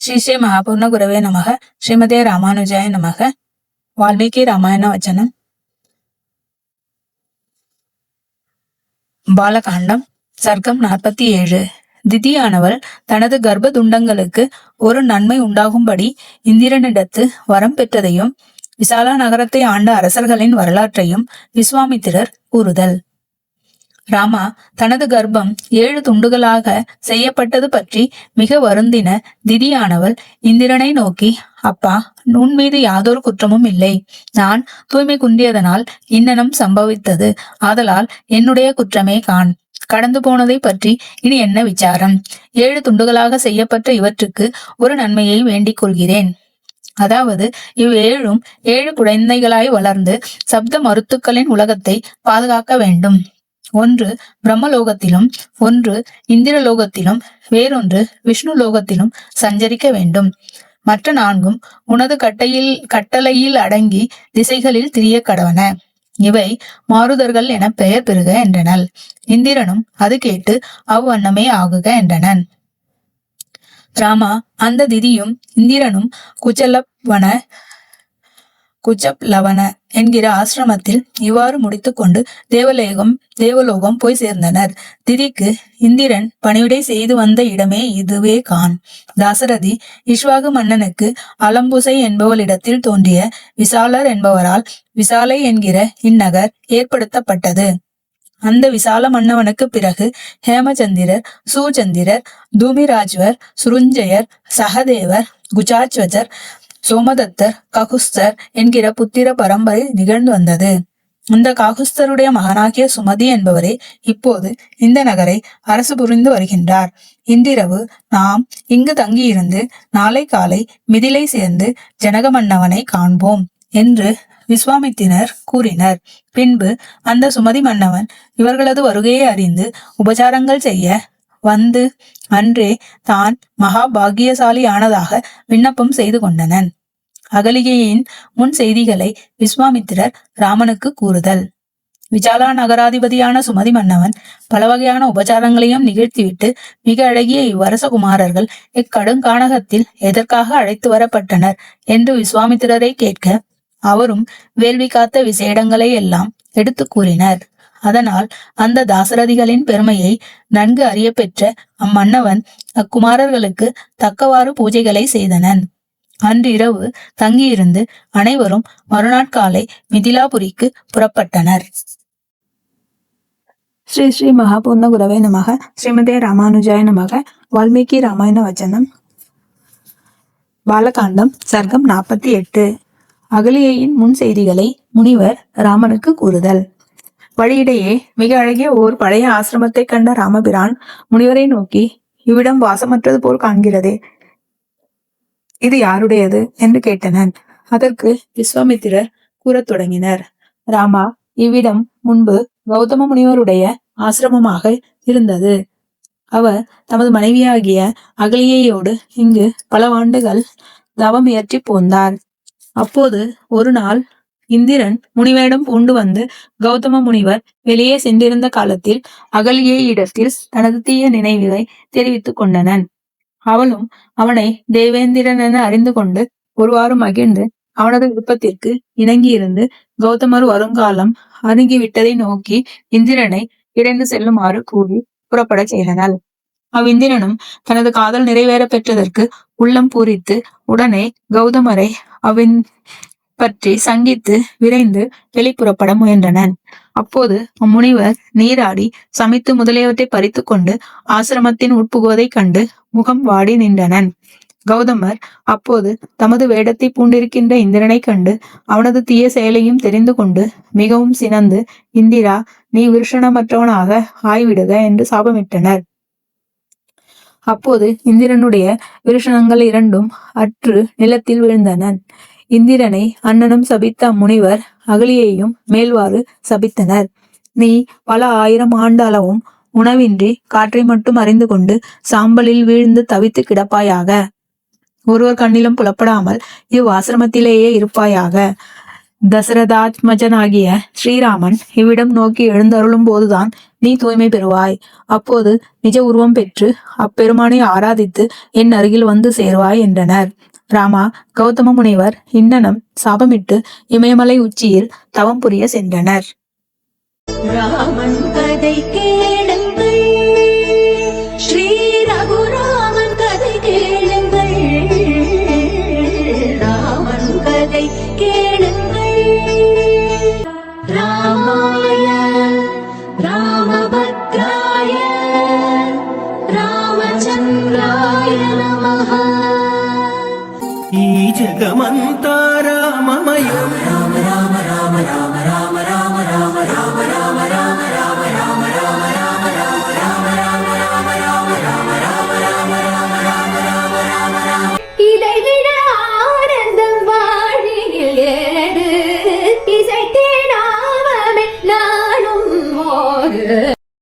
ஸ்ரீ ஸ்ரீ மகாபூர்ண குரவே நமக. ஸ்ரீமதே ராமானுஜாய நமக. வால்மீகி ராமாயண வச்சனம். பாலகாண்டம் சர்க்கம் 47. திதியானவள் தனது கர்ப்ப துண்டங்களுக்கு ஒரு நன்மை உண்டாகும்படி இந்திரனிடத்து வரம் பெற்றதையும் விசாலா நகரத்தை ஆண்ட அரசர்களின் வரலாற்றையும் விஸ்வாமித்திரர் கூறுதல். ராமா தனது கர்ப்பம் 7 துண்டுகளாக செய்யப்பட்டது பற்றி மிக வருந்தின திதியானவள் இந்திரனை நோக்கி, அப்பா, உன் மீது யாதொரு குற்றமும் இல்லை. நான் தூய்மை குன்றியதனால் இன்னனம் சம்பவித்தது. ஆதலால் என்னுடைய குற்றமே காண். கடந்து போனதை பற்றி இனி என்ன விசாரம்? 7 துண்டுகளாக செய்யப்பட்ட இவற்றுக்கு ஒரு நன்மையை வேண்டிக் கொள்கிறேன். அதாவது இவ்வேழும் 7 குழந்தைகளாய் வளர்ந்து சப்த மருத்துக்களின் உலகத்தை பாதுகாக்க வேண்டும். ஒன்று பிரம்மலோகத்திலும், ஒன்று இந்திரலோகத்திலும், வேறொன்று விஷ்ணு லோகத்திலும் சஞ்சரிக்க வேண்டும். மற்ற 4ம் உனது கட்டளையில் அடங்கி திசைகளில் திரிய கடவன. இவை மாருதர்கள் என பெயர் பெறுக என்றனள். இந்திரனும் அது கேட்டு அவ்வண்ணமே ஆகுக என்றனன். ராமா அந்த திதியும் இந்திரனும் குஜப்லவன என்கிற ஆசிரமத்தில் இவ்வாறு முடித்துக்கொண்டு தேவலோகம் போய் சேர்ந்தனர். திதிக்கு இந்திரன் பணிவிடை செய்து வந்த இடமே இதுவே கான். தாசரதி இஷ்வாகு மன்னனுக்கு அலம்புசை என்பவளிடத்தில் தோன்றிய விசாலர் என்பவரால் விசாலை என்கிற இந்நகர் ஏற்படுத்தப்பட்டது. அந்த விசால மன்னவனுக்கு பிறகு ஹேமச்சந்திரர், சூச்சந்திரர், தூமிராஜ்வர், சுருஞ்சயர், சகதேவர், குஜாச்வஜர், சோமதத்தர், ககுஸ்தர் என்கிற புத்திர பரம்பரை நிகழ்ந்து வந்தது. அந்த காகுஸ்தருடைய மகனாகிய சுமதி என்பவரே இப்போது இந்த நகரை அரசு புரிந்து வருகின்றார். இன்றிரவு நாம் இங்கு தங்கியிருந்து நாளை காலை மிதிலை சேர்ந்து ஜனக மன்னவனை காண்போம் என்று விஸ்வாமித்திரர் கூறினர். பின்பு அந்த சுமதி மன்னவன் இவர்களது வருகையை அறிந்து உபசாரங்கள் செய்ய வந்து அன்றே தான் மகா பாக்கியசாலி ஆனதாக விண்ணப்பம் செய்து கொண்டனன். அகலிகையின் முன் செய்திகளை விஸ்வாமித்திரர் ராமனுக்கு கூறுதல். விசாலா நகராதிபதியான சுமதி மன்னவன் பல வகையான உபசாரங்களையும் நிகழ்த்திவிட்டு மிக அழகிய இவ்வரசகுமாரர்கள் இக்கடுங்கானகத்தில் எதற்காக அழைத்து வரப்பட்டனர் என்று விஸ்வாமித்திரரை கேட்க அவரும் வேள்வி காத்த விசேடங்களை எல்லாம் எடுத்து கூறினர். அதனால் அந்த தாசரதிகளின் பெருமையை நன்கு அறிய பெற்ற அம்மன்னவன் அக்குமாரர்களுக்கு தக்கவாறு பூஜைகளை செய்தனன். அன்று இரவு தங்கியிருந்து அனைவரும் மறுநாட்காலை மிதிலாபுரிக்கு புறப்பட்டனர். ஸ்ரீ ஸ்ரீ மகாபூர்ண குரவே நமக. ஸ்ரீமதே ராமானுஜாய நமக. வால்மீகி ராமாயண வச்சனம். பாலகாண்டம் சர்க்கம் 48. அகலிகையின் முன் செய்திகளை முனிவர் ராமனுக்கு கூறுதல். வழியிடையே மிக அழகிய ஓர் பழைய ஆசிரமத்தை கண்ட ராமபிரான் முனிவரை நோக்கி, இவ்விடம் வாசமற்றது போல் காண்கிறதே, இது யாருடையது என்று கேட்டனன். அதற்கு விஸ்வாமித்திரர் கூறத் தொடங்கினர். ராமா, இவ்விடம் முன்பு கௌதம முனிவருடைய ஆசிரமமாக இருந்தது. அவர் தமது மனைவியாகிய அகலிகையோடு இங்கு பல ஆண்டுகள் தவம் இயற்றி போந்தார். அப்போது ஒரு நாள் இந்திரன் முனிவரிடம் பூண்டு வந்து கௌதம முனிவர் வெளியே சென்றிருந்த காலத்தில் அகலிகை இடத்தில் தனது தீய நினைவுகளை தெரிவித்துக் கொண்டனன். அவளும் அவனை தேவேந்திரன் என அறிந்து கொண்டு ஒருவாறு மகிழ்ந்து அவனது விருப்பத்திற்கு இணங்கியிருந்து கௌதமர் வருங்காலம் அணுகிவிட்டதை நோக்கி இந்திரனை இடைந்து செல்லுமாறு கூறி புறப்பட செய்தனள். அவ்விந்திரனும் தனது காதல் நிறைவேற பெற்றதற்கு உள்ளம் பூரித்து உடனே கௌதமரை அவன் பற்றி சங்கித்து விரைந்து வெளிப்புறப்பட முயன்றனன். அப்போது அம்முனிவர் நீராடி சமைத்து முதலியவற்றை பறித்து கொண்டு ஆசிரமத்தின் உட்புகுவதைக் கண்டு முகம் வாடி நின்றனன். கௌதமர் அப்போது தமது வேடத்தை பூண்டிருக்கின்ற இந்திரனை கண்டு அவனது தீய செயலையும் தெரிந்து கொண்டு மிகவும் சினந்து, இந்திரா, நீ விருஷணமற்றவனாக ஆய்விடுக என்று சாபமிட்டனர். அப்போது இந்திரனுடைய விருஷணங்கள் 2ம் அற்று நிலத்தில் விழுந்தனன். இந்திரனை அண்ணனும் சபித்த அம்முனிவர் அகலியையும் மேல்வாறு சபித்தனர். நீ பல 1000 ஆண்டு அளவும் உணவின்றி காற்றை மட்டும் அறிந்து கொண்டு சாம்பலில் வீழ்ந்து தவித்து கிடப்பாயாக. ஒருவர் கண்ணிலும் புலப்படாமல் இவ்வாசிரமத்திலேயே இருப்பாயாக. தசரதாத்மஜனாகிய ஸ்ரீராமன் இவ்விடம் நோக்கி எழுந்தருளும் போதுதான் நீ தூய்மை பெறுவாய். அப்போது நிஜ உருவம் பெற்று அப்பெருமானை ஆராதித்து என் அருகில் வந்து சேர்வாய் என்றனர். ராமா, கௌதம முனிவர் இன்னனம் சாபமிட்டு இமயமலை உச்சியில் தவம் புரிய சென்றனர். ராமன் கதை கேளுங்கள், ஸ்ரீ ரகுராமன் கதை கேளுங்கள், ராமன் கதை கேளுங்கள். ராமாய ராமபத்ராய ராமச்சந்திராய நமः. ఈ జగమంతా రామమయం.